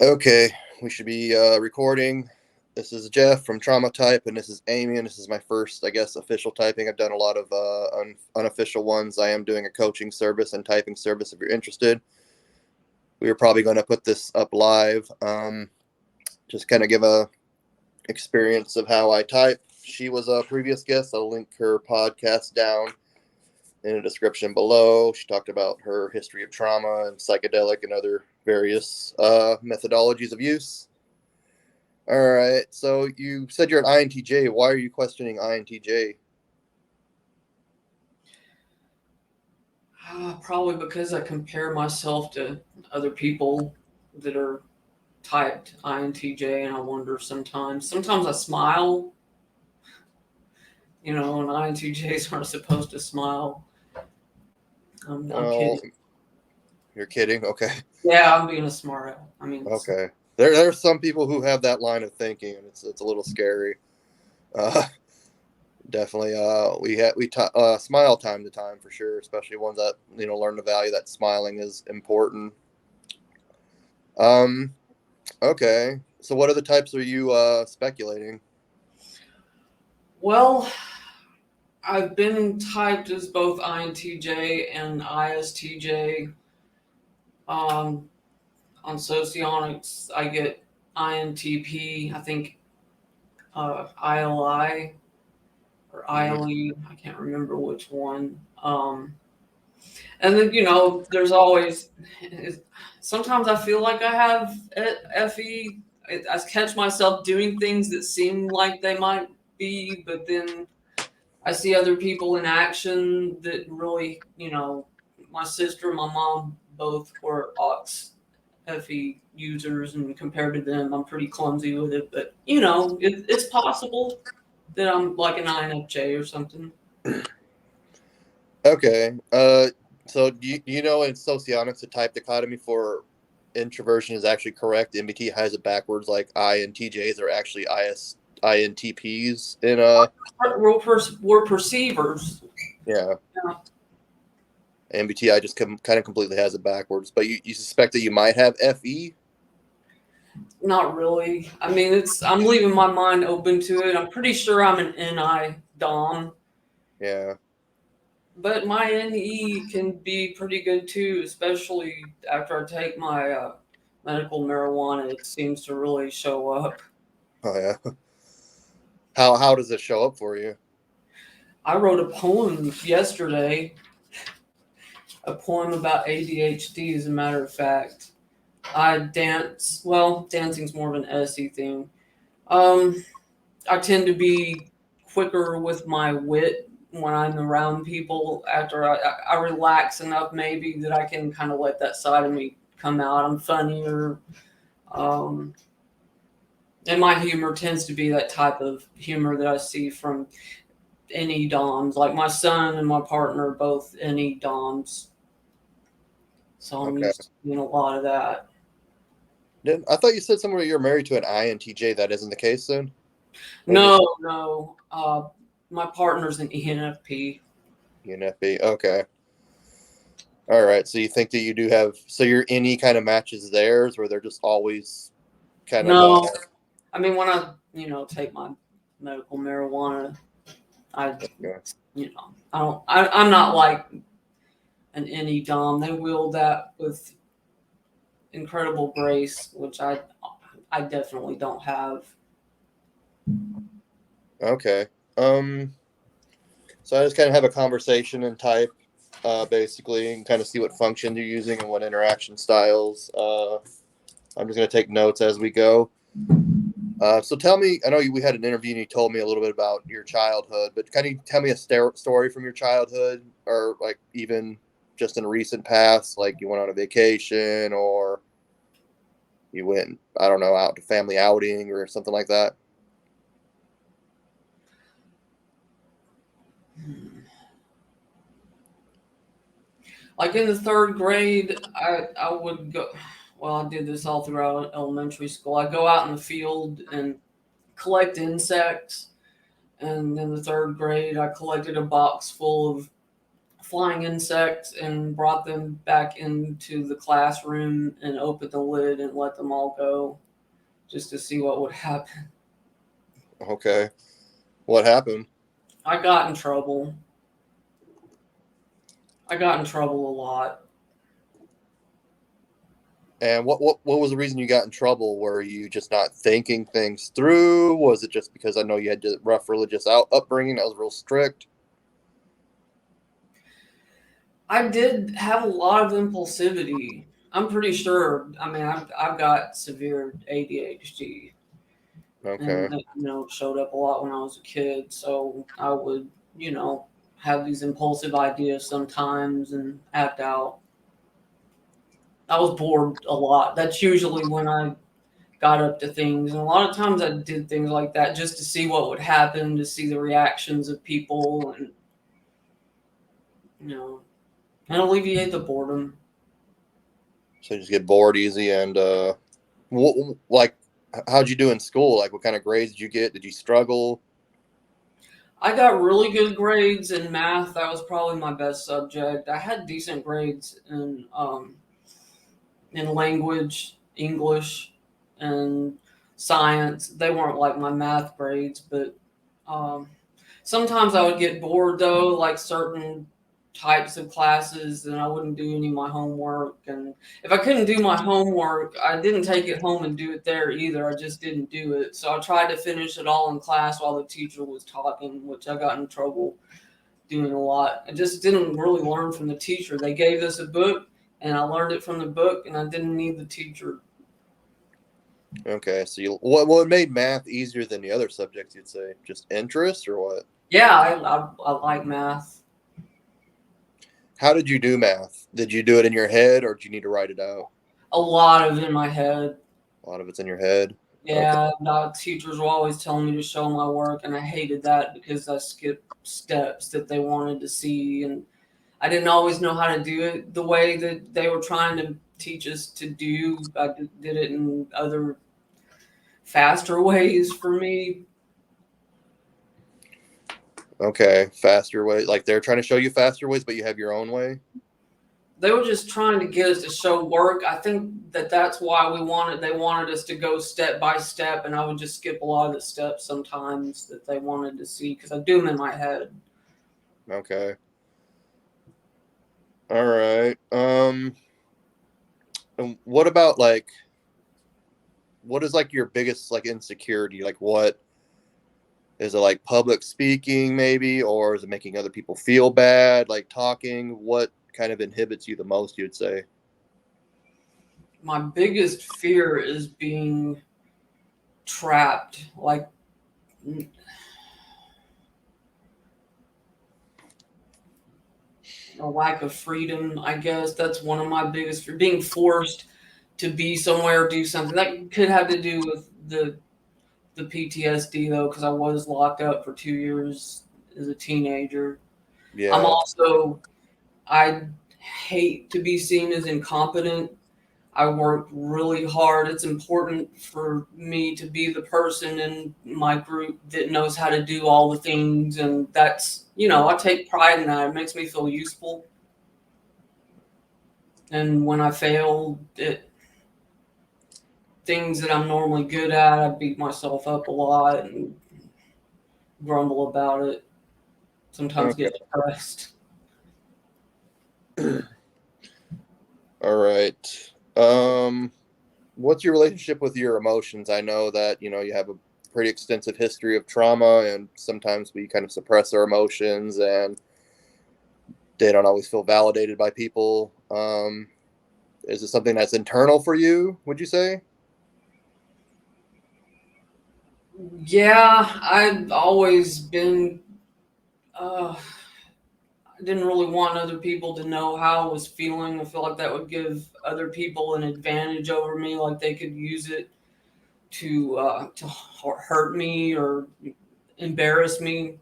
Okay, we should be recording. This is Jeff from Trauma Type, and this is Amy, and this is my first, I guess, official typing. I've done a lot of unofficial ones. I am doing a coaching service and typing service if you're interested. We are probably going to put this up live. Just kind of give a experience of how I type. She was a previous guest. I'll link her podcast down in the description below. She talked about her history of trauma and psychedelic and other various methodologies of use. All right. So you said you're an INTJ. Why are you questioning INTJ? Probably because I compare myself to other people that are typed INTJ, and I wonder sometimes. Sometimes I smile, and INTJs aren't supposed to smile. I'm Well, kidding. you're kidding. Okay. Yeah, I'm being a smart aleck. Okay. There's some people who have that line of thinking, and it's a little scary. Uh, Definitely. We smile time to time for sure, especially ones that learn the value that smiling is important. Um. Okay. So what other types are you speculating? Well, I've been typed as both INTJ and ISTJ. Um, on Socionics, I get INTP, I think ILI or Mm-hmm. ILE, I can't remember which one. And then, there's always, sometimes I feel like I have FE. I catch myself doing things that seem like they might be, but then I see other people in action that really, my sister and my mom both were Ox FE users, and compared to them, I'm pretty clumsy with it. But, it's possible that I'm like an INFJ or something. Okay. So do you know in socionics the type dichotomy for introversion is actually correct? MBT has it backwards, like INTJs are actually INTPs in We're perceivers. yeah. Yeah. MBTI just kind of completely has it backwards. But you suspect that you might have FE? Not really. I'm leaving my mind open to it. I'm pretty sure I'm an NI Dom, Yeah. but my NE can be pretty good too, especially after I take my medical marijuana. It seems to really show up. Oh yeah. How does it show up for you? I wrote a poem yesterday, a poem about ADHD, as a matter of fact. I dance. Well, dancing's more of an SE thing. Um, I tend to be quicker with my wit when I'm around people after I relax enough, maybe, that I can kind of let that side of me come out. I'm funnier. Um, and my humor tends to be that type of humor that I see from any DOMs. Like my son and my partner are both any DOMs. So I'm Okay. used to doing a lot of that. I thought you said somewhere you're married to an INTJ. That isn't the case then? Or No, just no. My partner's an ENFP. UNFP? Okay. All right. So you think that you do have, so your any kind of matches theirs, where they're just always kind of No, when I, take my medical marijuana, I, yeah. I don't, I'm not like an any dom. They wield that with incredible grace, which I definitely don't have. Okay. Um. So I just kind of have a conversation and type, basically, and kind of see what function you're using and what interaction styles. I'm just gonna take notes as we go. So tell me, I know we had an interview and you told me a little bit about your childhood, but can you tell me a story from your childhood, or like even just in recent past, like you went on a vacation or you went, I don't know, out to family outing or something like that? Like in the third grade, I would go. Well, I did this all throughout elementary school. I go out in the field and collect insects. And in the third grade, I collected a box full of flying insects and brought them back into the classroom and opened the lid and let them all go just to see what would happen. Okay. What happened? I got in trouble. I got in trouble a lot. And what was the reason you got in trouble? Were you just not thinking things through? Was it just because I know you had a rough religious upbringing that was real strict? I did have a lot of impulsivity. I'm pretty sure. I mean, I've got severe ADHD, Okay. and it showed up a lot when I was a kid. So I would, have these impulsive ideas sometimes and act out. I was bored a lot. That's usually when I got up to things, and a lot of times I did things like that just to see what would happen, to see the reactions of people, and you know, and alleviate the boredom. So you just get bored easy. And like, how'd you do in school? Like, what kind of grades did you get? Did you struggle? I got really good grades in math. That was probably my best subject. I had decent grades in language, English, and science. They weren't like my math grades, but um, sometimes I would get bored though, like certain types of classes, and I wouldn't do any of my homework. And if I couldn't do my homework, I didn't take it home and do it there either. I just didn't do it. So I tried to finish it all in class while the teacher was talking, which I got in trouble doing a lot. I just didn't really learn from the teacher. They gave us a book, and I learned it from the book, and I didn't need the teacher. Okay. So what made math easier than the other subjects? You'd say just interest or what? Yeah, I like math. How did you do math? Did you do it in your head or did you need to write it out? A lot of it in my head. A lot of it's in your head. Okay. Yeah, teachers were always telling me to show my work, and I hated that because I skipped steps that they wanted to see, and I didn't always know how to do it the way that they were trying to teach us to do. I did it in other faster ways for me. Okay. Faster way. Like they're trying to show you faster ways, but you have your own way. They were just trying to get us to show work. I think that's why they wanted us to go step by step, and I would just skip a lot of the steps sometimes that they wanted to see because I do them in my head. Okay. All right. And what about like what is like your biggest like insecurity? Like what is it, like public speaking maybe, or is it making other people feel bad, like talking? What kind of inhibits you the most, you'd say? My biggest fear is being trapped, like a lack of freedom. I guess that's one of my biggest fear. Being forced to be somewhere, do something that could have to do with the PTSD though, because I was locked up for 2 years as a teenager. I'm Yeah. also I hate to be seen as incompetent. I work really hard. It's important for me to be the person in my group that knows how to do all the things. And that's, I take pride in that. It makes me feel useful. And when I fail at things that I'm normally good at, I beat myself up a lot and grumble about it. Sometimes Okay. get depressed. All right. Um, what's your relationship with your emotions? I know that, you have a pretty extensive history of trauma, and sometimes we kind of suppress our emotions and they don't always feel validated by people. Is it something that's internal for you, would you say? Yeah, I've always been. I didn't really want other people to know how I was feeling. I feel like that would give other people an advantage over me, like they could use it to hurt me or embarrass me.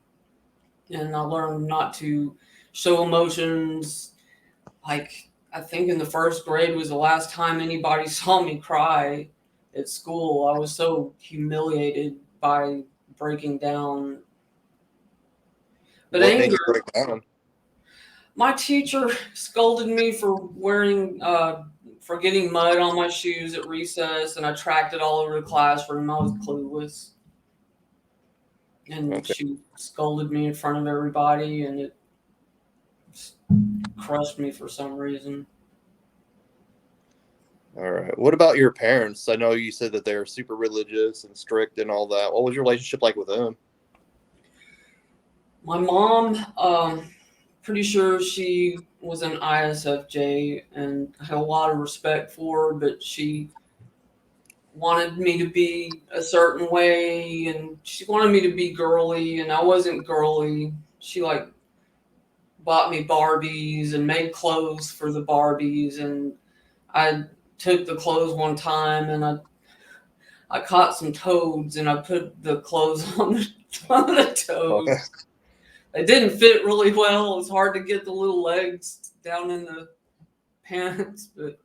And I learned not to show emotions. Like I think in the first grade was the last time anybody saw me cry at school. I was so humiliated by breaking down. But What made anger, you break down? My teacher scolded me for for getting mud on my shoes at recess, and I tracked it all over the classroom. I was clueless, and Okay. she scolded me in front of everybody, and it crushed me for some reason. All right. What about your parents? I know you said that they're super religious and strict and all that. What was your relationship like with them? My mom, pretty sure she was an ISFJ, and I had a lot of respect for her, but she wanted me to be a certain way, and she wanted me to be girly, and I wasn't girly. She like bought me Barbies and made clothes for the Barbies, and I took the clothes one time and I caught some toads and I put the clothes on the Okay. toads. They didn't fit really well. It was hard to get the little legs down in the pants, but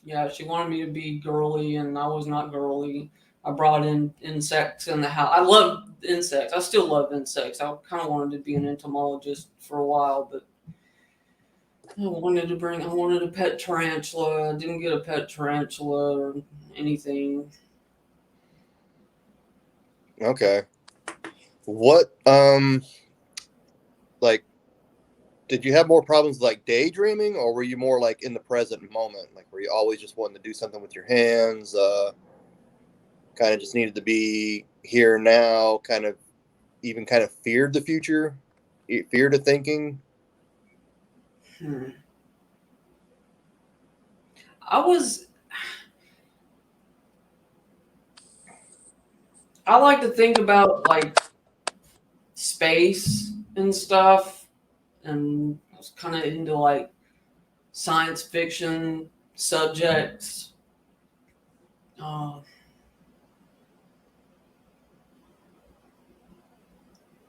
yeah, she wanted me to be girly, and I was not girly. I brought in insects in the house. I love insects. I still love insects. I kind of wanted to be an entomologist for a while, but I wanted a pet tarantula. I didn't get a pet tarantula or anything. Okay. What like did you have more problems like daydreaming, or were you more like in the present moment? Like were you always just wanting to do something with your hands? Kind of just needed to be here now, kind of feared the future, feared of thinking. Hmm. I was. I like to think about like space and stuff, and I was kind of into like science fiction subjects. Uh,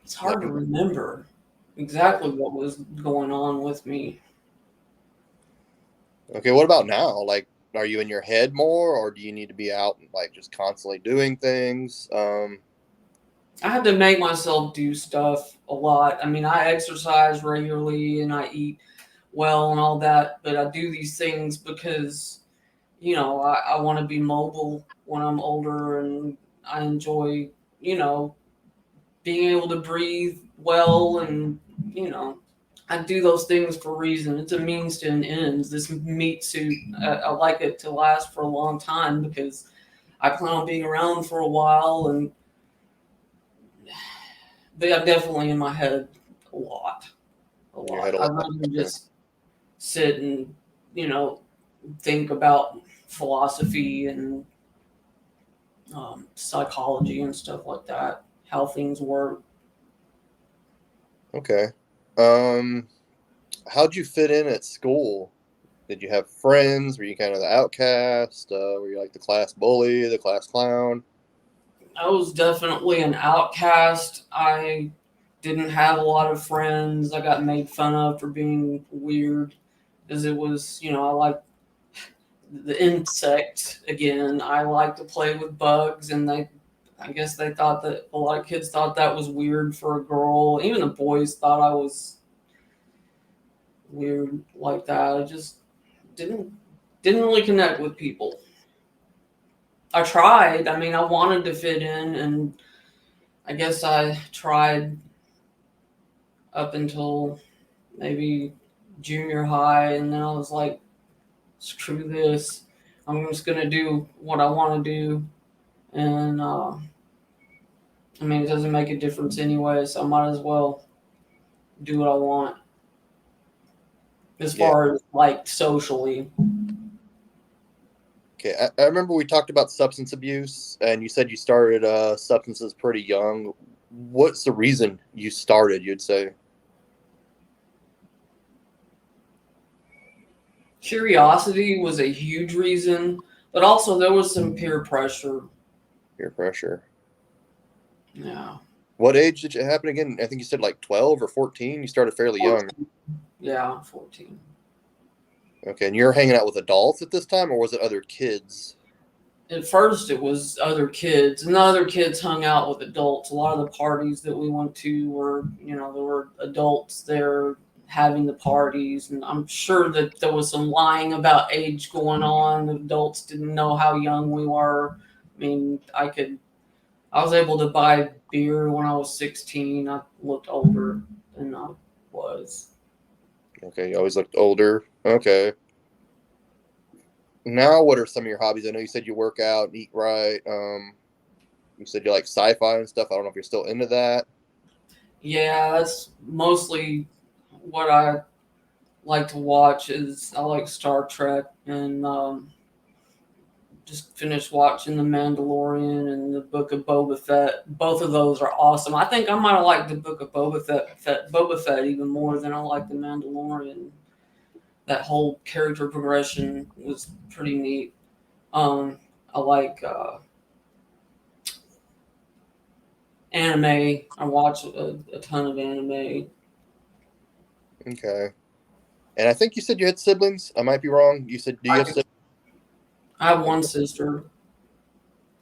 it's hard to Like, remember exactly what was going on with me. okay, what about now? Like, are you in your head more, or do you need to be out and like just constantly doing things? I had to make myself do stuff a lot. I mean, I exercise regularly and I eat well and all that, but I do these things because, I want to be mobile when I'm older, and I enjoy, you know, being able to breathe well, and, you know, I do those things for a reason. It's a means to an end. This meat suit, I like it to last for a long time because I plan on being around for a while, and but I'm definitely in my head a lot, a In your head lot. a I'd lot. rather just sit and, you know, think about philosophy and psychology and stuff like that, how things work. Okay. Um, how'd you fit in at school? Did you have friends? Were you kind of the outcast? Were you like the class bully, the class clown? I was definitely an outcast. I didn't have a lot of friends. I got made fun of for being weird because it was, I like the insects again. I like to play with bugs, and I guess they thought that a lot of kids thought that was weird for a girl. Even the boys thought I was weird like that. I just didn't didn't really connect with people. I tried. I mean, I wanted to fit in, and I guess I tried up until maybe junior high, and then I was like, screw this. I'm just gonna do what I want to do, and I mean, it doesn't make a difference anyway, so I might as well do what I want as Yeah. far as like socially. Okay. I remember we talked about substance abuse, and you said you started substances pretty young. What's the reason you started? You'd say. Curiosity was a huge reason, but also there was some peer pressure. Peer pressure. Yeah. What age did it happen again? I think you said like 12 or 14. You started fairly young. 14. Yeah, 14. Okay, and you're hanging out with adults at this time, or was it other kids? at first it was other kids, and the other kids hung out with adults. A lot of the parties that we went to were, there were adults there having the parties, and I'm sure that there was some lying about age going on. The adults didn't know how young we were. I mean, I was able to buy beer when I was 16. I looked older than I was. Okay, you always looked older. Okay. Now, what are some of your hobbies? I know you said you work out and eat right. You said you like sci-fi and stuff. I don't know if you're still into that. Yeah, that's mostly what I like to watch. Is I like Star Trek, and just finished watching The Mandalorian and the Book of Boba Fett. Both of those are awesome. I think I might have liked the Book of Boba Fett even more than I like The Mandalorian. That whole character progression was pretty neat. I like anime. I watch a ton of anime. Okay. And I think you said you had siblings. I might be wrong. You said, do you have siblings? I have one sister.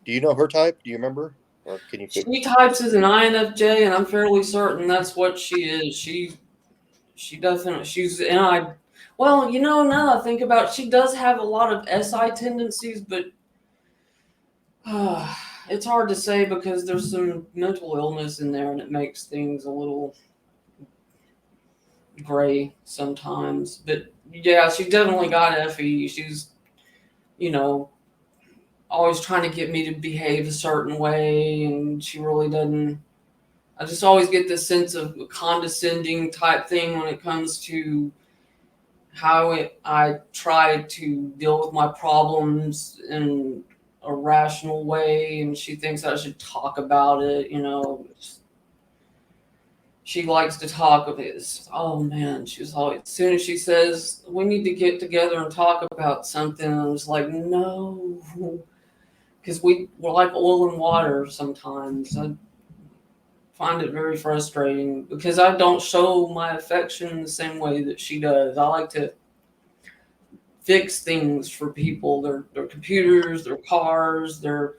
Do you know her type? Do you remember? Or can you figure? She types as an INFJ, and I'm fairly certain that's what she is. She definitely she's and I. Well, now that I think about it, she does have a lot of SI tendencies, but it's hard to say because there's some mental illness in there, and it makes things a little gray sometimes. But yeah, she definitely got FE. She's, you know, always trying to get me to behave a certain way, and she really doesn't. I just always get this sense of condescending type thing when it comes to I try to deal with my problems in a rational way, and she thinks I should talk about it. She likes to talk of it. Oh man, she was always, as soon as she says we need to get together and talk about something, I was like, no, because we're like oil and water sometimes. I find it very frustrating because I don't show my affection the same way that she does. I like to fix things for people, their computers, their cars, their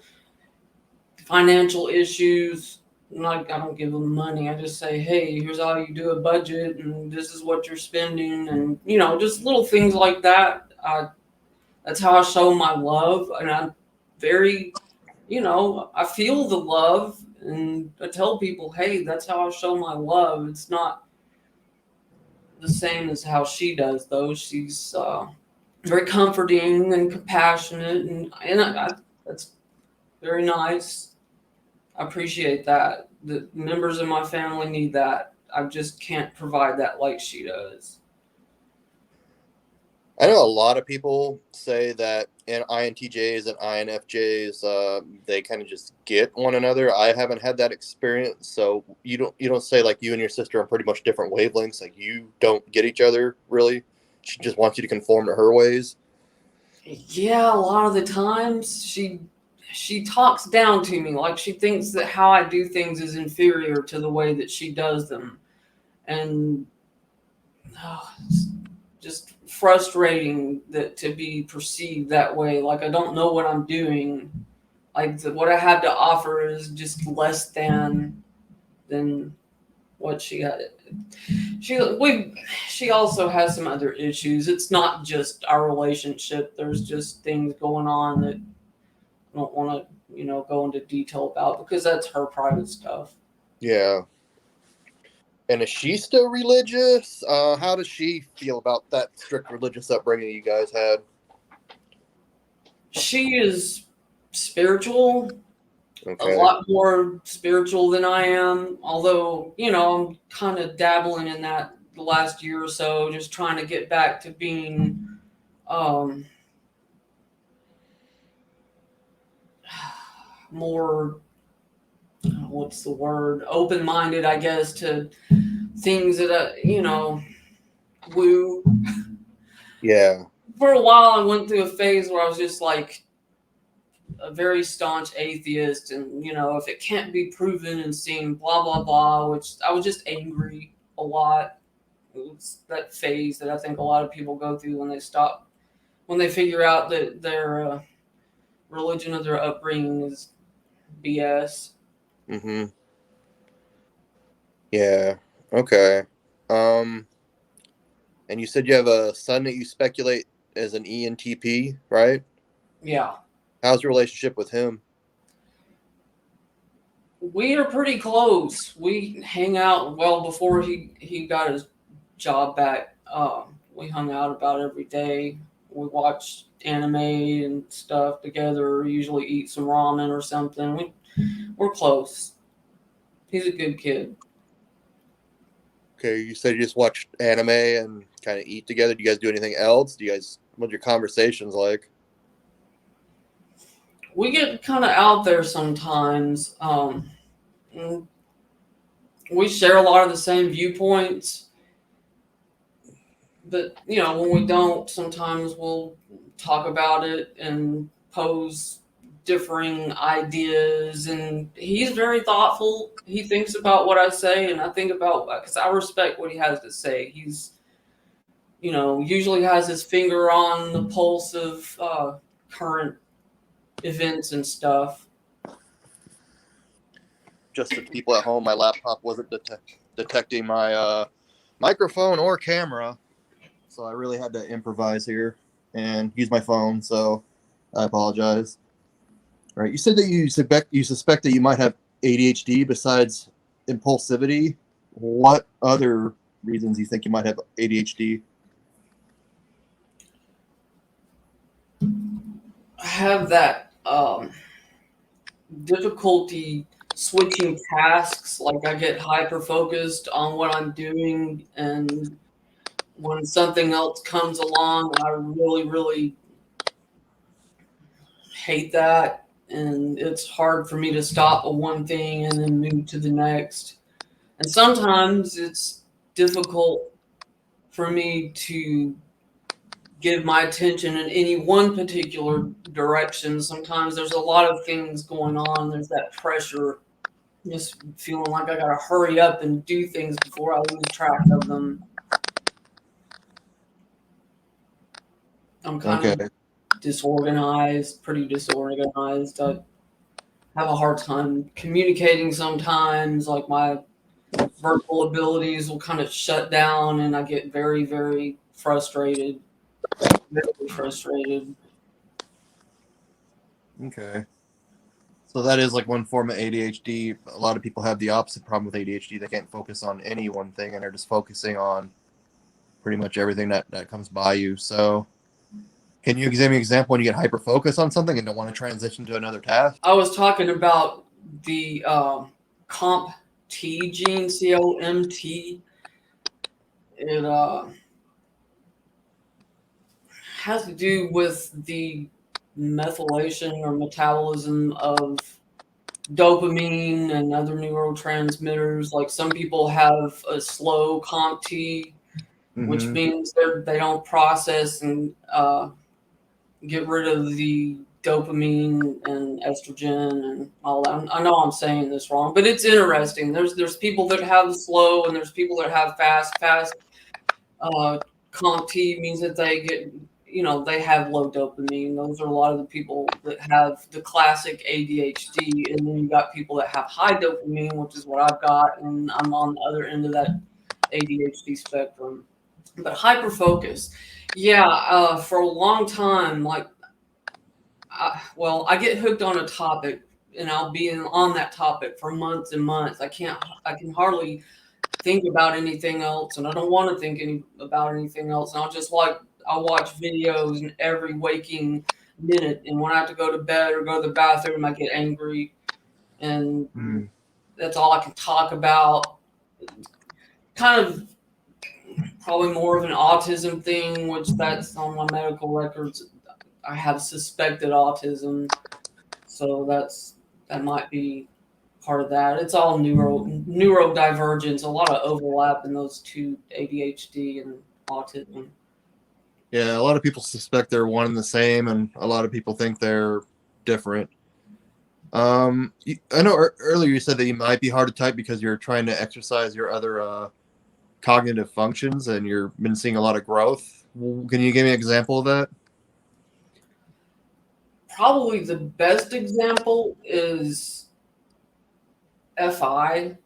financial issues. I don't give them money. I just say, hey, here's how you do a budget, and this is what you're spending, and just little things like that. That's how I show my love, and I'm very, I feel the love, and I tell people, hey, that's how I show my love. It's not the same as how she does, though. She's very comforting and compassionate, and that's very nice. I appreciate that. The members of my family need that. I just can't provide that like she does. I know a lot of people say that in INTJs and INFJs, they kind of just get one another. I haven't had that experience, so you don't say like you and your sister are pretty much different wavelengths. Like you don't get each other really. She just wants you to conform to her ways. Yeah, a lot of the times she talks down to me, like she thinks that how I do things is inferior to the way that she does them, and it's just frustrating that to be perceived that way. Like I don't know what I'm doing. Like what I have to offer is just less than what she had. She also has some other issues. It's not just our relationship. There's just things going on that I don't want to go into detail about because that's her private stuff. Yeah. And is she still religious? How does she feel about that strict religious upbringing you guys had? She is spiritual, a Okay. lot more spiritual than I am. Although I'm kind of dabbling in that the last year or so, just trying to get back to being um, more, what's the word, open-minded, I guess, to things that woo. Yeah. For a while I went through a phase where I was just like a very staunch atheist, and if it can't be proven and seen, blah blah blah, which I was just angry a lot. It's that phase that I think a lot of people go through when they figure out that their religion of their upbringing is BS. Mm-hmm. Yeah. Okay. And you said you have a son that you speculate as an ENTP, right? Yeah. How's your relationship with him? We are pretty close. We hang out well before he got his job back. We hung out about every day. We watched anime and stuff together. Usually eat some ramen or something. We're close. He's a good kid. Okay, you said you just watch anime and kind of eat together. Do you guys do anything else? What are your conversations like? We get kind of out there sometimes. And we share a lot of the same viewpoints, but when we don't, sometimes we'll talk about it and pose differing ideas. And he's very thoughtful. He thinks about what I say, and I think about, because I respect what he has to say. He's usually has his finger on the pulse of current events and stuff. Just for the people at home, my laptop wasn't detecting my microphone or camera, so I really had to improvise here and use my phone. So I apologize. All right, you said that you suspect that you might have ADHD besides impulsivity. What other reasons do you think you might have ADHD? I have that difficulty switching tasks. Like, I get hyper focused on what I'm doing, and when something else comes along, I really, really hate that. And it's hard for me to stop at one thing and then move to the next. And sometimes it's difficult for me to give my attention in any one particular direction. Sometimes there's a lot of things going on. There's that pressure, just feeling like I gotta hurry up and do things before I lose track of them. I'm kind Okay. of pretty disorganized. I have a hard time communicating sometimes. Like, my verbal abilities will kind of shut down, and I get very, very frustrated. Very frustrated. Okay. So that is like one form of ADHD. A lot of people have the opposite problem with ADHD. They can't focus on any one thing, and they're just focusing on pretty much everything that comes by you. So, can you give me an example when you get hyper focused on something and don't want to transition to another task? I was talking about the comp T gene, COMT. It has to do with the methylation or metabolism of dopamine and other neurotransmitters. Like, some people have a slow comp T, which Mm-hmm. means they don't process and get rid of the dopamine and estrogen and all that. I know I'm saying this wrong, but it's interesting. There's people that have slow, and there's people that have fast. Fast comp T means that they have low dopamine. Those are a lot of the people that have the classic ADHD, and then you got people that have high dopamine, which is what I've got, and I'm on the other end of that ADHD spectrum. But hyper focus, yeah, for a long time, like, I get hooked on a topic, and I'll be on that topic for months and months. I can hardly think about anything else, and I don't want to about anything else. And I'll watch videos in every waking minute. And when I have to go to bed or go to the bathroom, I get angry, and Mm. that's all I can talk about. Kind of probably more of an autism thing, which that's on my medical records. I have suspected autism, so that might be part of that. It's all neurodivergence, a lot of overlap in those two, ADHD and autism. Yeah, a lot of people suspect they're one and the same, and a lot of people think they're different. I know earlier you said that you might be hard to type because you're trying to exercise your other cognitive functions, and you've been seeing a lot of growth. Can you give me an example of that? Probably the best example is FI,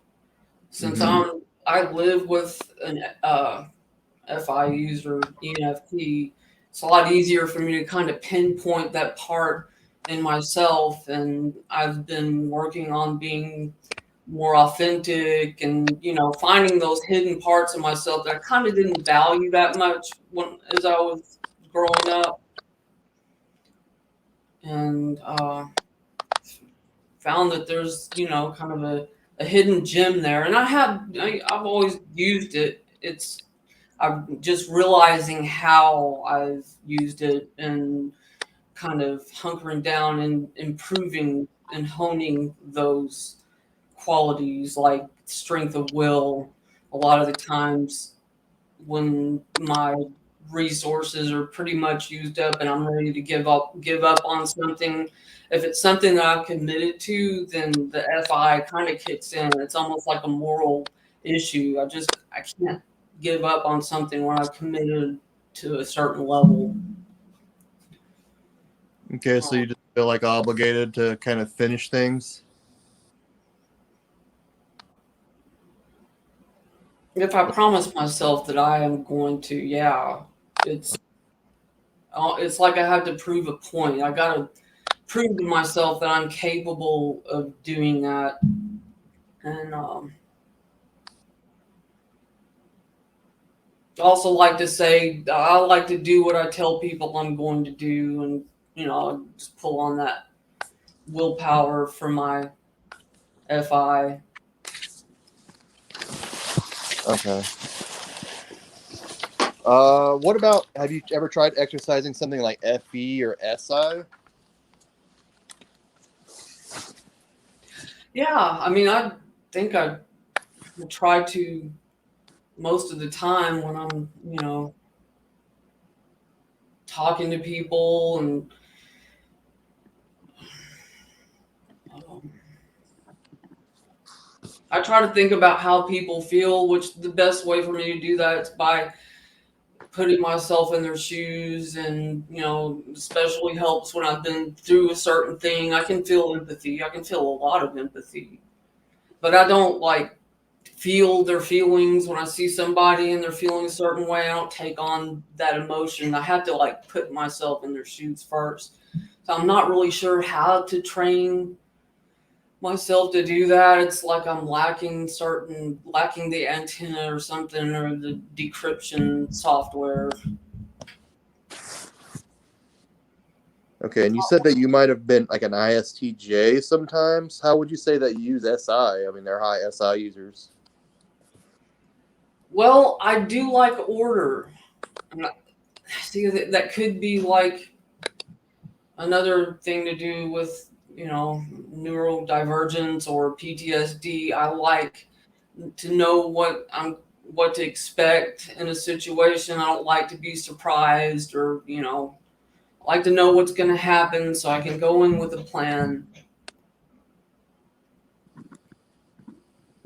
since I live with an FI user, ENFP. It's a lot easier for me to kind of pinpoint that part in myself, and I've been working on being more authentic and finding those hidden parts of myself that I kind of didn't value that much as I was growing up, and found that there's kind of a hidden gem there, and I've always used it. I'm just realizing how I've used it and kind of hunkering down and improving and honing those qualities like strength of will. A lot of the times when my resources are pretty much used up and I'm ready to give up on something, if it's something that I'm committed to, then the FI kind of kicks in. It's almost like a moral issue. I can't give up on something when I've committed to a certain level. Okay, so you just feel like obligated to kind of finish things. If I promise myself that I am going to, yeah, it's like I have to prove a point. I gotta prove to myself that I'm capable of doing that, and also like to say I like to do what I tell people I'm going to do, and just pull on that willpower for my FI. Okay. What about, have you ever tried exercising something like FE or SI? Yeah, I mean, I think I try to most of the time when I'm, talking to people, and um, I try to think about how people feel, which the best way for me to do that is by putting myself in their shoes, and especially helps when I've been through a certain thing. I can feel empathy. I can feel a lot of empathy, but I don't like feel their feelings when I see somebody and they're feeling a certain way. I don't take on that emotion. I have to like put myself in their shoes first. So I'm not really sure how to train myself to do that. It's like I'm lacking the antenna or something, or the decryption software. Okay, and you said that you might have been like an ISTJ sometimes. How would you say that you use SI? I mean, they're high SI users. Well, I do like order. And see, that could be like another thing to do with, neurodivergence or PTSD. I like to know what to expect in a situation. I don't like to be surprised, or, I like to know what's going to happen so I can go in with a plan.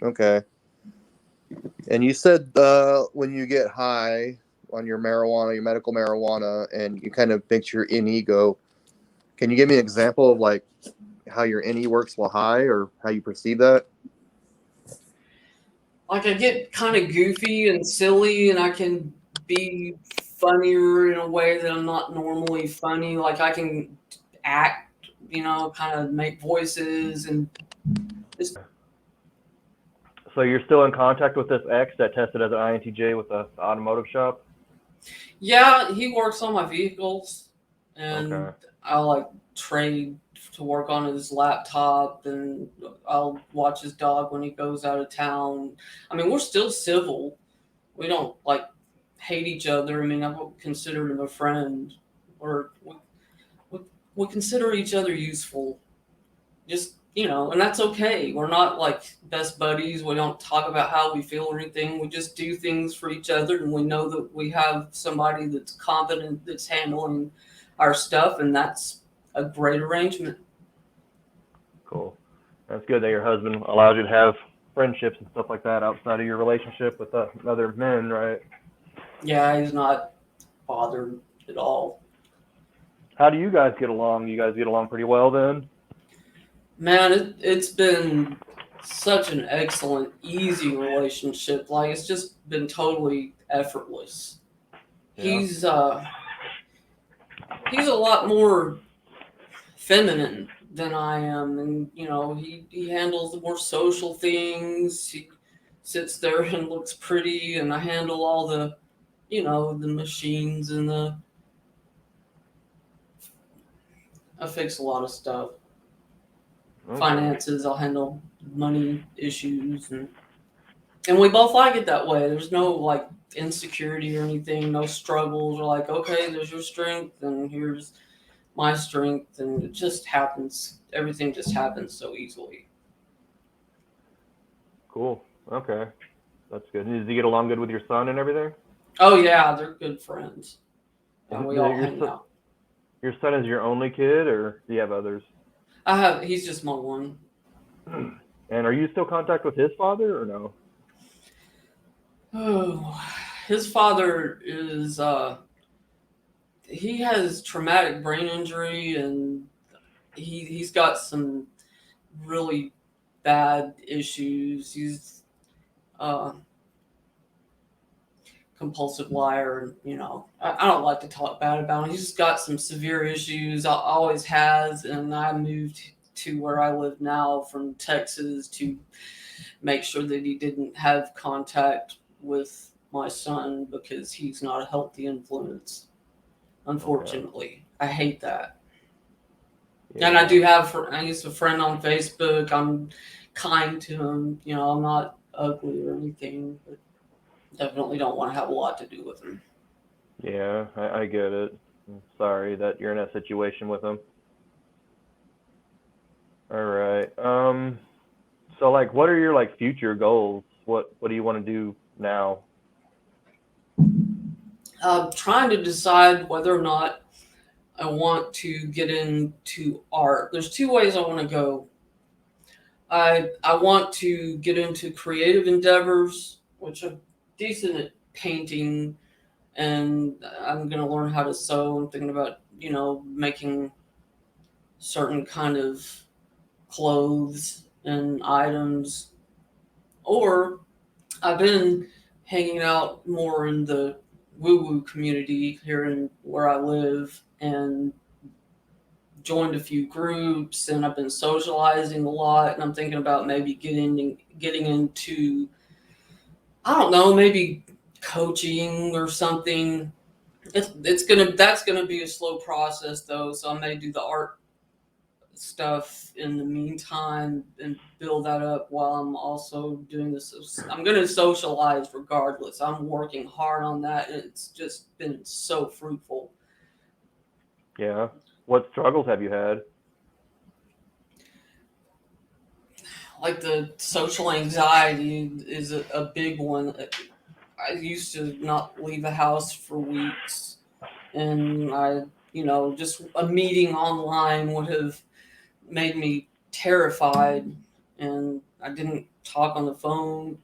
Okay. And you said when you get high on your marijuana, your medical marijuana, and you kind of think you're in ego, can you give me an example of like how your NE works while high, or how you perceive that? Like I get kind of goofy and silly, and I can be funnier in a way that I'm not normally funny. Like I can act, kind of make voices and just. So you're still in contact with this ex that tested as an INTJ with the automotive shop? Yeah, he works on my vehicles, and Okay. I'll like trade to work on his laptop, and I'll watch his dog when he goes out of town. I mean, we're still civil. We don't like hate each other. I mean, I would consider him a friend, or we, we consider each other useful. Just and that's okay. We're not like best buddies. We don't talk about how we feel or anything. We just do things for each other, and we know that we have somebody that's competent, that's handling our stuff, and that's a great arrangement. Cool. That's good that your husband allows you to have friendships and stuff like that outside of your relationship with other men, right? Yeah, he's not bothered at all. How do you guys get along? You guys get along pretty well then? Man, it's been such an excellent, easy relationship. Like it's just been totally effortless. Yeah. He's he's a lot more feminine than I am, and he handles the more social things. He sits there and looks pretty, and I handle all the the machines and I fix a lot of stuff. Okay. Finances, I'll handle money issues, and we both like it that way. There's no like insecurity or anything, no struggles. We're like, okay, there's your strength, and here's my strength, and it just happens. Everything just happens so easily. Cool. Okay. That's good. Does he get along good with your son and everything? Oh yeah, they're good friends, and we all Your hang son, out. your son is your only kid, or do you have others? He's just my one. And are you still in contact with his father or no? Oh, his father is he has traumatic brain injury, and he's got some really bad issues. He's uh compulsive liar, and I don't like to talk bad about him. He's just got some severe issues, always has, and I moved to where I live now from Texas to make sure that he didn't have contact with my son because he's not a healthy influence, unfortunately. I hate that. Yeah. And I used a friend on Facebook. I'm kind to him. I'm not ugly or anything, but definitely don't want to have a lot to do with him. Yeah, I get it. I'm sorry that you're in that situation with him. All right. So like, what are your like future goals? What do you want to do now? Trying to decide whether or not I want to get into art. There's two ways I want to go. I want to get into creative endeavors, which are decent at painting, and I'm going to learn how to sew. I'm thinking about, making certain kind of clothes and items. Or I've been hanging out more in the woo-woo community here in where I live, and joined a few groups, and I've been socializing a lot, and I'm thinking about maybe getting into, I don't know, maybe coaching or something. That's gonna be a slow process though, so I may do the art stuff in the meantime and build that up while I'm also doing this. I'm gonna socialize regardless. I'm working hard on that, and it's just been so fruitful. Yeah. What struggles have you had? Like the social anxiety is a big one. I used to not leave the house for weeks, and just a meeting online would have made me terrified, and I didn't talk on the phone,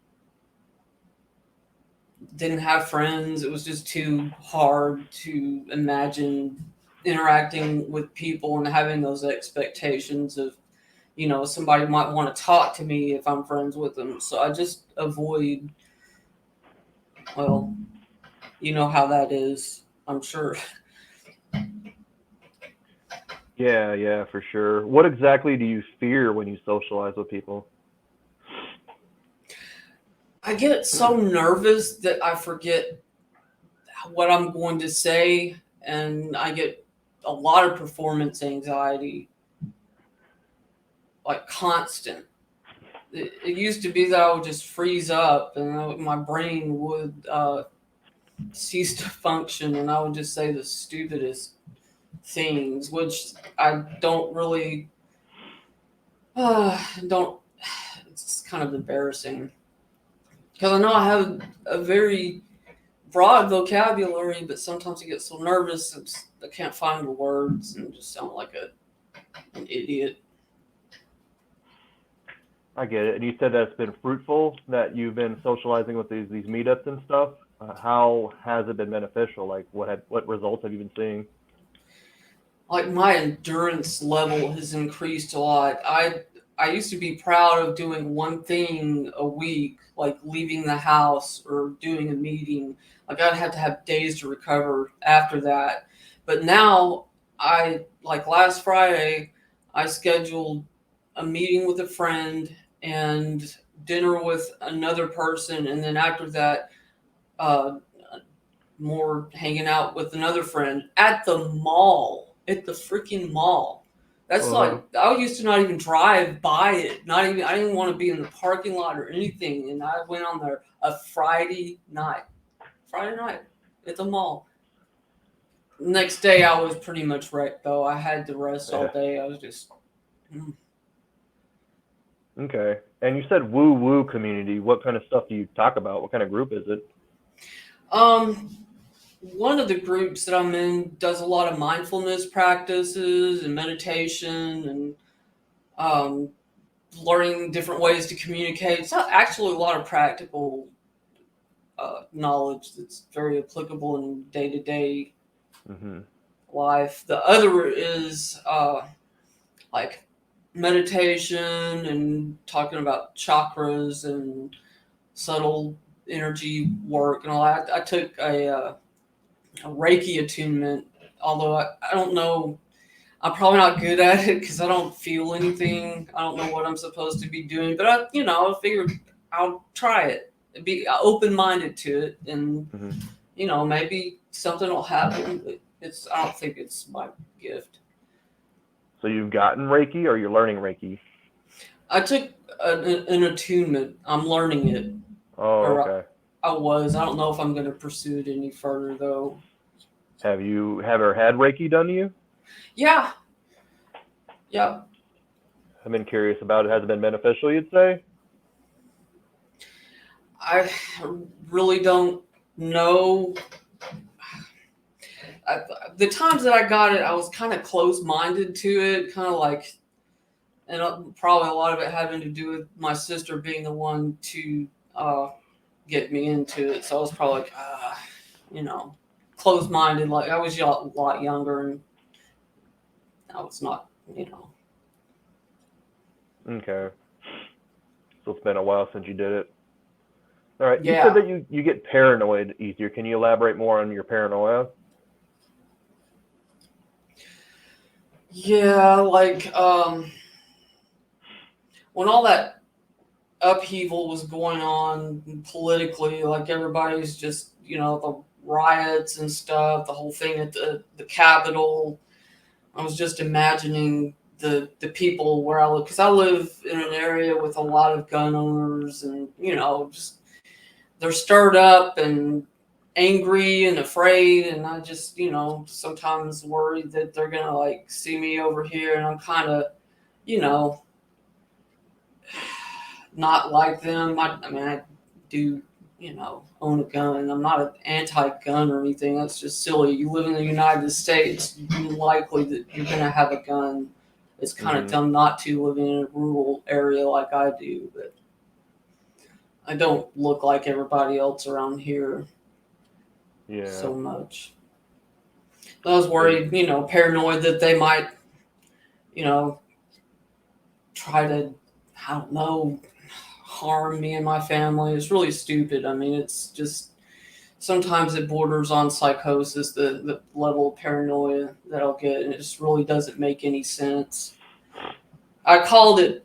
didn't have friends. It was just too hard to imagine interacting with people and having those expectations of somebody might want to talk to me if I'm friends with them. So I just avoid, well, you know how that is, I'm sure. Yeah, for sure. What exactly do you fear when you socialize with people? I get so nervous that I forget what I'm going to say, and I get a lot of performance anxiety, like constant. It used to be that I would just freeze up, and my brain would cease to function, and I would just say the stupidest things, which I don't really don't. It's kind of embarrassing because I know I have a very broad vocabulary, but sometimes I get so nervous I can't find the words and just sound like an idiot. I get it. And you said that it's been fruitful, that you've been socializing with these meetups and stuff. How has it been beneficial? Like, what results have you been seeing? like my endurance level has increased a lot. I used to be proud of doing one thing a week, like leaving the house or doing a meeting. Like I'd have to have days to recover after that. But now I like last Friday I scheduled a meeting with a friend and dinner with another person, and then after that uh more hanging out with another friend at the mall, at the freaking mall. That's Uh-huh. like I used to not even drive by it. Not even I didn't want to be in the parking lot or anything. And I went on there a Friday night at the mall. Next day I was pretty much wrecked though. I had to rest all Yeah. day. I was just Okay. And you said woo woo community. What kind of stuff do you talk about? What kind of group is it? um one of the groups that I'm in does a lot of mindfulness practices and meditation and um, learning different ways to communicate. It's not actually a lot of practical knowledge that's very applicable in day to day Mm-hmm. life. The other is like meditation and talking about chakras and subtle energy work and all that. I took a Reiki attunement, although I don't know. I'm probably not good at it because I don't feel anything. I don't know what I'm supposed to be doing, but I figured I'll try it. Be open minded to it, and Mm-hmm. maybe something will happen. But I don't think it's my gift. So you've gotten Reiki or you're learning Reiki? I took an attunement. I'm learning it, Oh, or okay. I was. I don't know if I'm going to pursue it any further though. Have you ever had Reiki done to you? Yeah, yeah. I've been curious about it. Has it been beneficial, you'd say? I really don't know. I, the times that I got it, I was kind of close minded to it, kind of like, and probably a lot of it having to do with my sister being the one to get me into it. So I was probably like, you know, close minded. Like I was a lot younger, and I was not, Okay. So it's been a while since you did it. All right. You said yeah, that you get paranoid easier. Can you elaborate more on your paranoia? yeah. Like when all that upheaval was going on politically, like everybody's just, the riots and stuff, the whole thing at the Capitol. I was just imagining the people where I live, because I live in an area with a lot of gun owners, and just they're stirred up and angry and afraid, and I just sometimes worry that they're gonna like see me over here, and I'm kind of you know not like them. I mean, I do, own a gun. I'm not an anti-gun or anything. That's just silly. You live in the United States, likely that you're going to have a gun. It's kind of Mm-hmm. dumb not to live in a rural area like I do, but I don't look like everybody else around here Yeah. so much. I was So you, worried, paranoid that they might, you know, try to, I don't know, harm me and my family. It's really stupid. I mean, it's just sometimes it borders on psychosis, the level of paranoia that I'll get, and it just really doesn't make any sense. I called it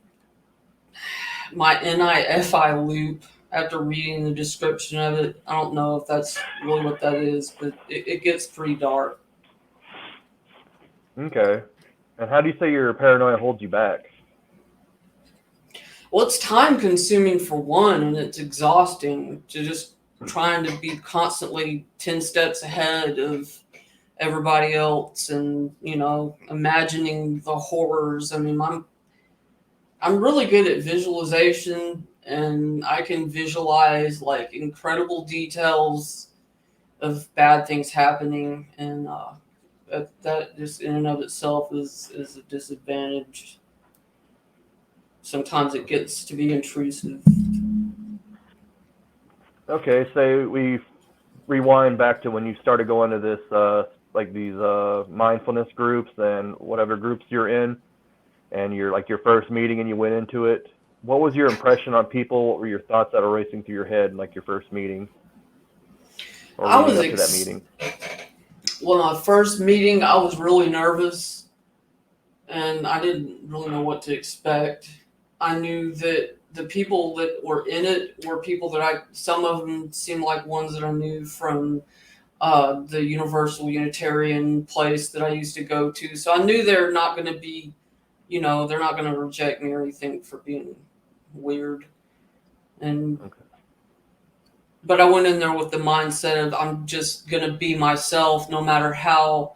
my NIFI loop after reading the description of it. I don't know if that's really what that is, but it gets pretty dark. okay. And how do you say your paranoia holds you back? Well, it's time consuming for one, and it's exhausting to just trying to be constantly 10 steps ahead of everybody else, and imagining the horrors. I mean, I'm really good at visualization, and I can visualize like incredible details of bad things happening, and that just in and of itself is a disadvantage. Sometimes it gets to be intrusive. Okay, say we rewind back to when you started going to this like these mindfulness groups and whatever groups you're in, and you're like your first meeting and you went into it. What was your impression on people? What were your thoughts that were racing through your head in like your first meeting or I leading was up to that meeting? Well, my first meeting, I was really nervous, and I didn't really know what to expect. I knew that the people that were in it were people that some of them seemed like ones that I knew from the Universal Unitarian place that I used to go to. So I knew they're not going to be, they're not going to reject me or anything for being weird. And Okay. But I went in there with the mindset of I'm just going to be myself no matter how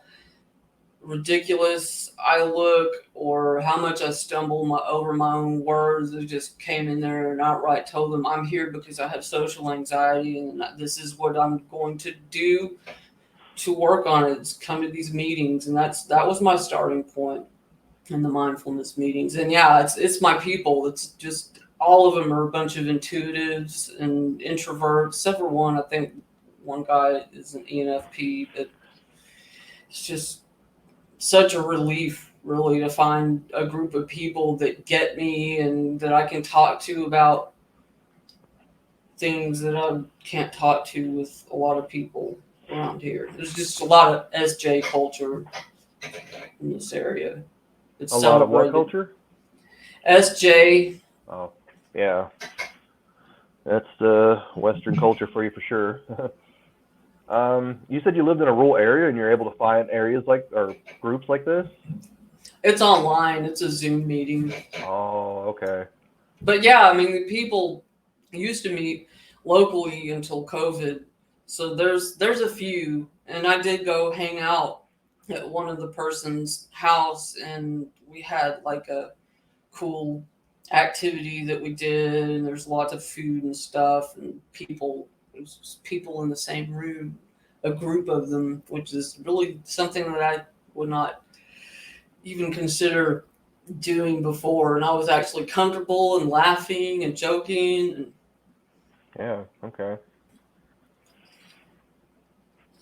ridiculous I look or how much I stumble over my own words. I just came in there and outright told them I'm here because I have social anxiety and this is what I'm going to do to work on it. Is come to these meetings, and that was my starting point in the mindfulness meetings. And yeah, it's my people. It's just all of them are a bunch of intuitives and introverts, except for one. I think one guy is an ENFP, but it's just such a relief, really, to find a group of people that get me and that I can talk to about things that I can't talk to with a lot of people around here. There's just a lot of SJ culture in this area. It's A lot of what celebrated. culture? SJ. Oh, yeah. That's the Western culture for you for sure. You said you lived in a rural area and you're able to find areas or groups like this? It's online. It's a Zoom meeting. Oh, okay. But yeah, I mean, the people used to meet locally until COVID. So there's a few, and I did go hang out at one of the person's house, and we had like a cool activity that we did, and there's lots of food and stuff, and there's just people in the same room, a group of them, which is really something that I would not even consider doing before. And I was actually comfortable and laughing and joking. And Yeah, okay.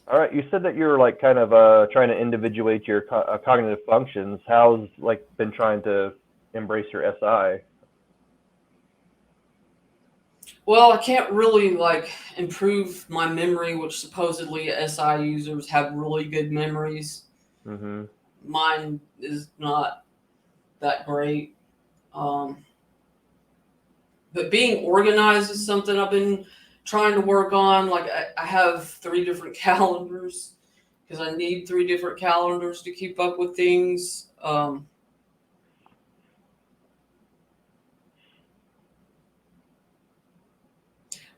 All right, you said that you're like kind of trying to individuate your cognitive functions. How's like been trying to embrace your SI? well, I can't really like improve my memory, which supposedly SI users have really good memories. Mm-hmm. Mine is not that great. Um, but being organized is something I've been trying to work on. Like I have 3 different calendars because I need 3 different calendars to keep up with things.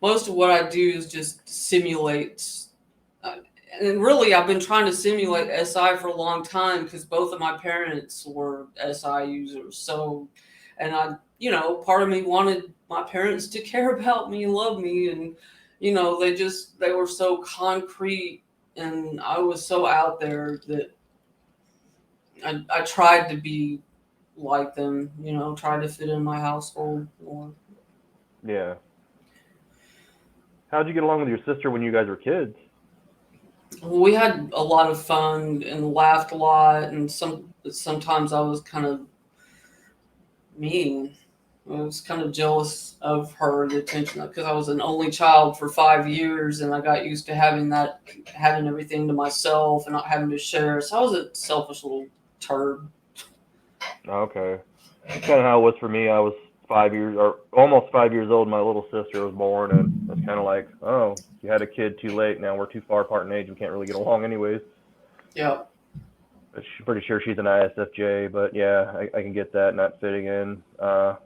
Most of what I do is just simulate. Uh, and really, I've been trying to simulate SI for a long time because both of my parents were SI users. So, and part of me wanted my parents to care about me and love me. And, they were so concrete and I was so out there that I tried to be like them, try to fit in my household more. Yeah. How'd you get along with your sister when you guys were kids? We had a lot of fun and laughed a lot, and sometimes I was kind of mean. I was kind of jealous of her, the attention, because I was an only child for 5 years, and I got used to having everything to myself and not having to share. So I was a selfish little turd. Okay. That's kind of how it was for me. I was 5 years or almost 5 years old. My little sister was born, and it's kind of like, oh, you had a kid too late. Now we're too far apart in age. We can't really get along anyways. Yeah. But pretty sure she's an ISFJ, but yeah, I can get that not fitting in. All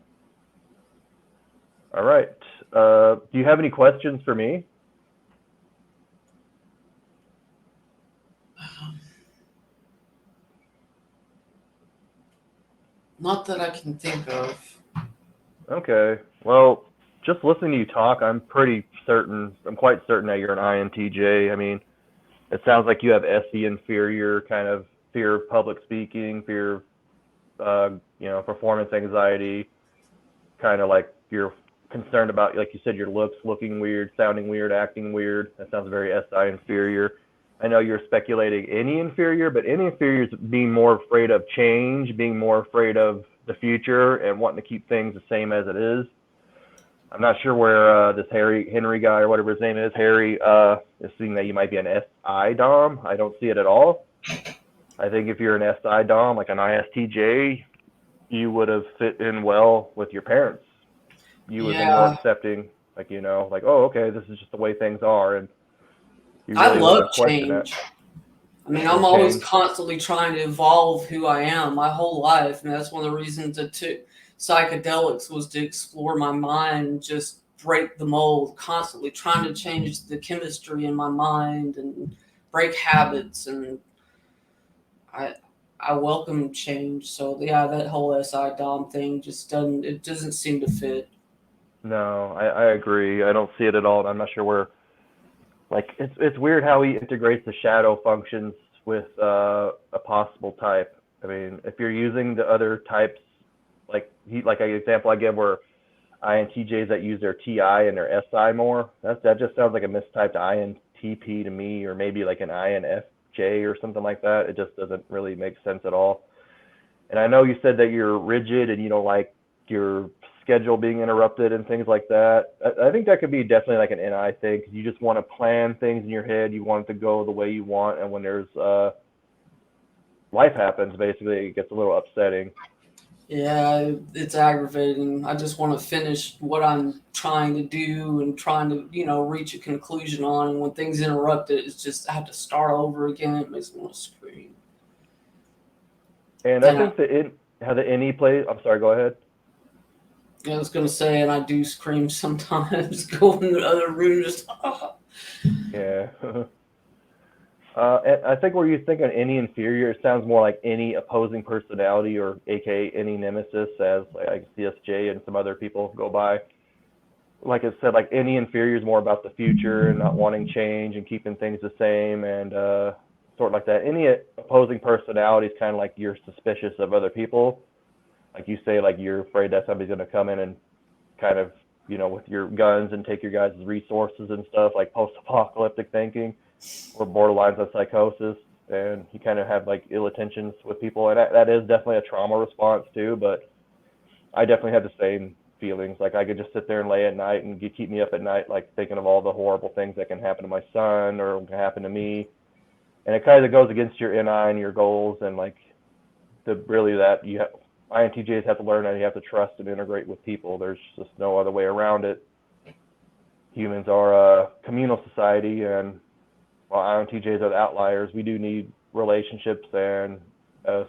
right. Do you have any questions for me? Not that I can think of. Okay. Well, just listening to you talk, I'm quite certain that you're an INTJ. I mean, it sounds like you have SE inferior, kind of fear of public speaking, fear of, performance anxiety, kind of like you're concerned about, like you said, your looks looking weird, sounding weird, acting weird. That sounds very SI inferior. I know you're speculating any inferior, but any inferior is being more afraid of change, being more afraid of the future, and wanting to keep things the same as it is. I'm not sure where this Henry guy or whatever his name is, Harry, is seeing that you might be an SI Dom. I don't see it at all. I think if you're an SI Dom, like an ISTJ, you would have fit in well with your parents. You would have been more Yeah, accepting, like, like, oh, okay, this is just the way things are, and you I really wouldn't love have questioned that. change. I mean, I'm Love always change. constantly trying to evolve who I am my whole life, and that's one of the reasons I took psychedelics was to explore my mind, just break the mold, constantly trying to change the chemistry in my mind and break habits. And I I welcome change. So yeah, that whole SI Dom thing just doesn't seem to fit. No, I agree. I don't see it at all. I'm not sure where. Like, it's weird how he integrates the shadow functions with a possible type. I mean, if you're using the other types, like an example I give where INTJs that use their TI and their SI more, that just sounds like a mistyped INTP to me, or maybe like an INFJ or something like that. It just doesn't really make sense at all. And I know you said that you're rigid and you don't like your schedule being interrupted and things like that. I think that could be definitely like an NI thing, because you just want to plan things in your head. You want it to go the way you want, and when there's life happens, basically, it gets a little upsetting. Yeah, it's aggravating. I just want to finish what I'm trying to do and trying to, reach a conclusion on. And when things interrupt it, it's just I have to start over again. It makes me want to scream. And I And think how the NE plays. I'm sorry. Go ahead. I was gonna say, and I do scream sometimes. Go in the other room, just Yeah. And I think where you think on any inferior, it sounds more like any opposing personality, or aka any nemesis, as like CSJ and some other people go by. Like I said, like any inferior is more about the future and not wanting change and keeping things the same, and sort of like that. Any opposing personality is kind of like you're suspicious of other people. Like you say, like you're afraid that somebody's going to come in and kind of, with your guns and take your guys' resources and stuff, like post-apocalyptic thinking, or borderlines of psychosis. And you kind of have like ill intentions with people, and that is definitely a trauma response too. But I definitely have the same feelings. Like I could just sit there and lay at night and keep me up at night, like thinking of all the horrible things that can happen to my son or can happen to me. And it kind of goes against your NI and your goals, and like that INTJs have to learn that you have to trust and integrate with people. There's just no other way around it. Humans are a communal society, and while INTJs are the outliers, we do need relationships and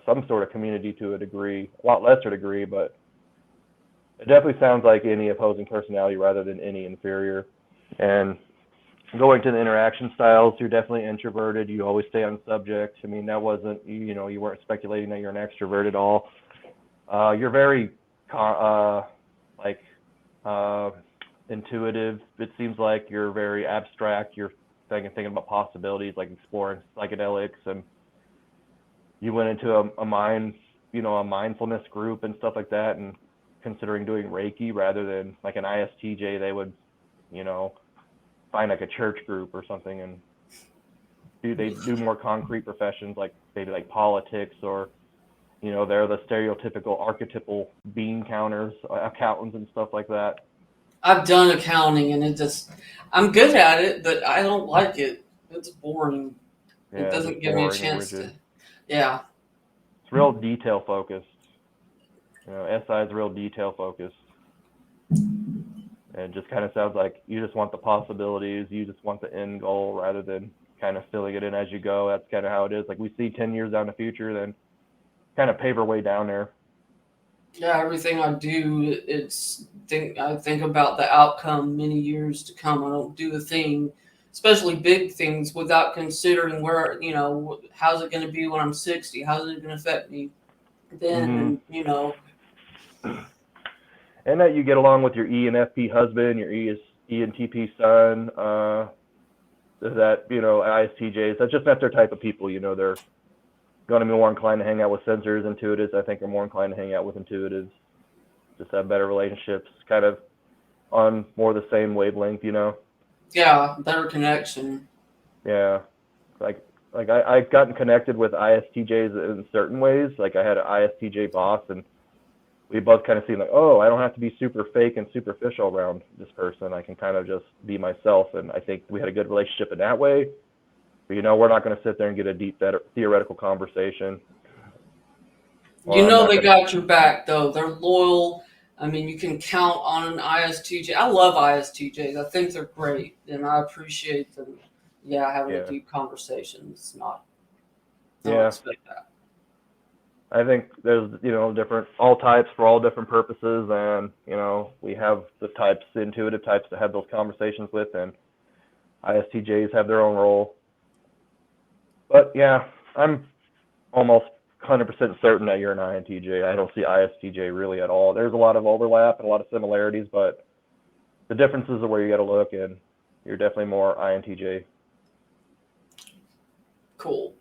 some sort of community to a degree, a lot lesser degree, but it definitely sounds like any opposing personality rather than any inferior. And going to the interaction styles, you're definitely introverted. You always stay on subject. I mean, that wasn't, you weren't speculating that you're an extrovert at all. You're very intuitive. It seems like you're very abstract. You're thinking about possibilities, like exploring psychedelics, and you went into a mindfulness group and stuff like that, and considering doing Reiki rather than like an ISTJ, they would, find like a church group or something, and they do more concrete professions, like maybe like politics, or they're the stereotypical archetypal bean counters, accountants and stuff like that. I've done accounting, and I'm good at it, but I don't like it. It's boring. It Yeah, doesn't just give me a boring and chance to. rigid. Yeah, It's real detail focused. SI is real detail focused. And it just kind of sounds like you just want the possibilities, you just want the end goal rather than kind of filling it in as you go. That's kind of how it is. Like we see 10 years down the future, then kind of pave our way down there. yeah. Everything I do, I think about the outcome many years to come. I don't do a thing, especially big things, without considering where how's it going to be when I'm 60? How's it going to affect me then? Mm-hmm. And. And that you get along with your ENFP husband, your ENTP son, that, ISTJs, that's just not their type of people. They're going to be more inclined to hang out with sensors. Intuitives, I think, are more inclined to hang out with intuitives. Just have better relationships, kind of on more the same wavelength. Yeah, better connection. Yeah. I've gotten connected with ISTJs in certain ways. Like I had an ISTJ boss, and we both kind of seemed like, oh, I don't have to be super fake and superficial around this person. I can kind of just be myself, and I think we had a good relationship in that way. But we're not going to sit there and get a deep theoretical conversation. They got your back, though. They're loyal. I mean, you can count on an ISTJ. I love ISTJs. I think they're great, and I appreciate them. Yeah, having a deep conversation. It's not. I don't expect that. I think there's, different, all types for all different purposes, and, we have the types, the intuitive types to have those conversations with, and ISTJs have their own role. But yeah, I'm almost 100% certain that you're an INTJ. I don't see ISTJ really at all. There's a lot of overlap and a lot of similarities, but the differences are where you got to look, and you're definitely more INTJ. Cool.